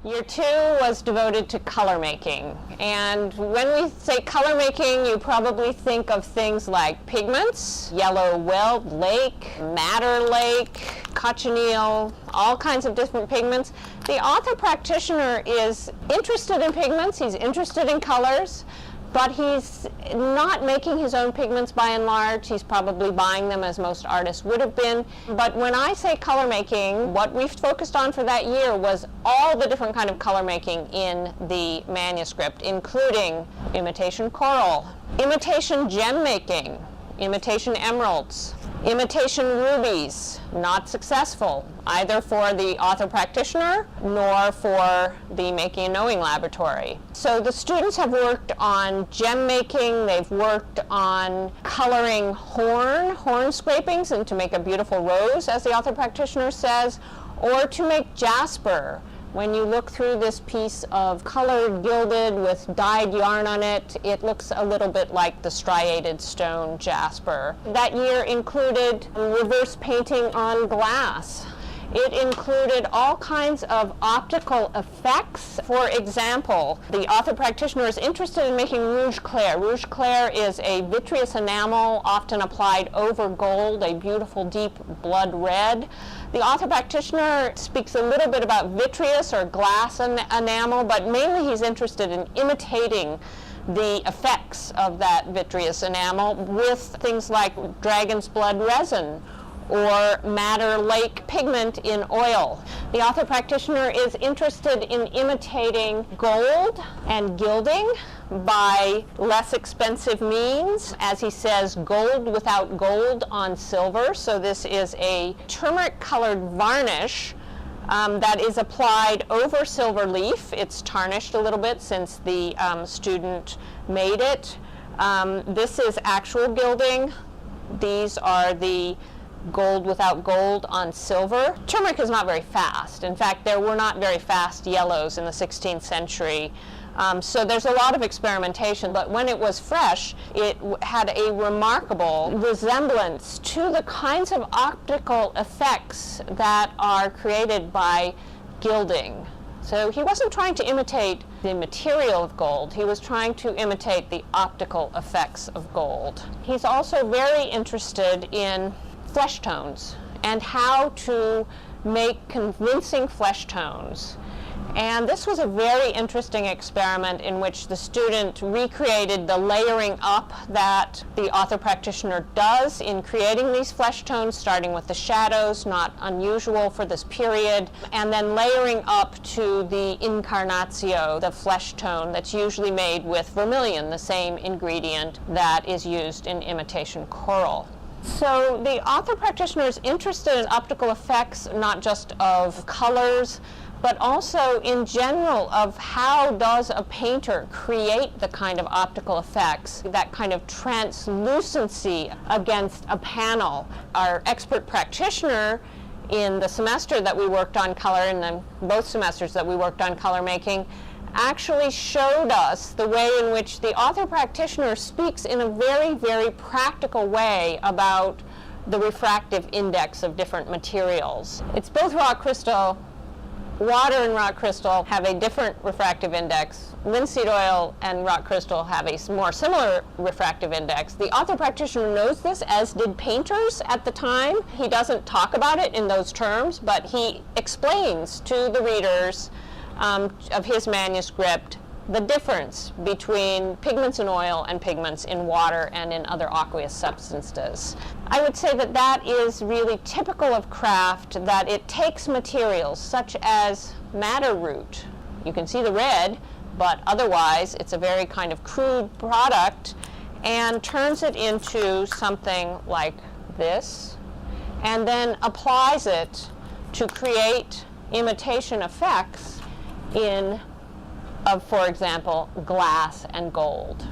Year 2 was devoted to color making, and when we say color making, you probably think of things like pigments, yellow weld lake, madder lake, cochineal, all kinds of different pigments. The author practitioner is interested in pigments, he's interested in colors, but he's not making his own pigments by and large. He's probably buying them, as most artists would have been. But when I say color making, what we've focused on for that year was all the different kind of color making in the manuscript, including imitation coral, imitation gem making, imitation emeralds, imitation rubies, not successful, either for the author practitioner nor for the Making and Knowing laboratory. So the students have worked on gem making, they've worked on coloring horn scrapings, and to make a beautiful rose, as the author practitioner says, or to make jasper. When you look through this piece of colored gilded with dyed yarn on it, it looks a little bit like the striated stone jasper. That year included reverse painting on glass. It included all kinds of optical effects. For example, the author practitioner is interested in making rouge clair. Rouge clair is a vitreous enamel often applied over gold, a beautiful deep blood red. The author practitioner speaks a little bit about vitreous or glass enamel, but mainly he's interested in imitating the effects of that vitreous enamel with things like dragon's blood resin or madder lake pigment in oil. The author practitioner is interested in imitating gold and gilding by less expensive means. As he says, gold without gold on silver. So this is a turmeric colored varnish that is applied over silver leaf. It's tarnished a little bit since the student made it. This is actual gilding. These are the gold without gold on silver. Turmeric is not very fast. In fact, there were not very fast yellows in the 16th century. So there's a lot of experimentation, but when it was fresh, it had a remarkable resemblance to the kinds of optical effects that are created by gilding. So he wasn't trying to imitate the material of gold, he was trying to imitate the optical effects of gold. He's also very interested in flesh tones and how to make convincing flesh tones. And this was a very interesting experiment in which the student recreated the layering up that the author practitioner does in creating these flesh tones, starting with the shadows, not unusual for this period, and then layering up to the incarnatio, the flesh tone that's usually made with vermilion, the same ingredient that is used in imitation coral. So the author practitioner is interested in optical effects, not just of colors, but also in general of how does a painter create the kind of optical effects, that kind of translucency against a panel. Our expert practitioner in the semester that we worked on color, and then both semesters that we worked on color making, actually showed us the way in which the author practitioner speaks in a very, very practical way about the refractive index of different materials. It's both rock crystal. Water and rock crystal have a different refractive index. Linseed oil and rock crystal have a more similar refractive index. The author practitioner knows this, as did painters at the time. He doesn't talk about it in those terms, but he explains to the readers of his manuscript the difference between pigments in oil and pigments in water and in other aqueous substances. I would say that that is really typical of craft, that it takes materials such as madder root. You can see the red, but otherwise it's a very kind of crude product, and turns it into something like this, and then applies it to create imitation effects of, for example, glass and gold.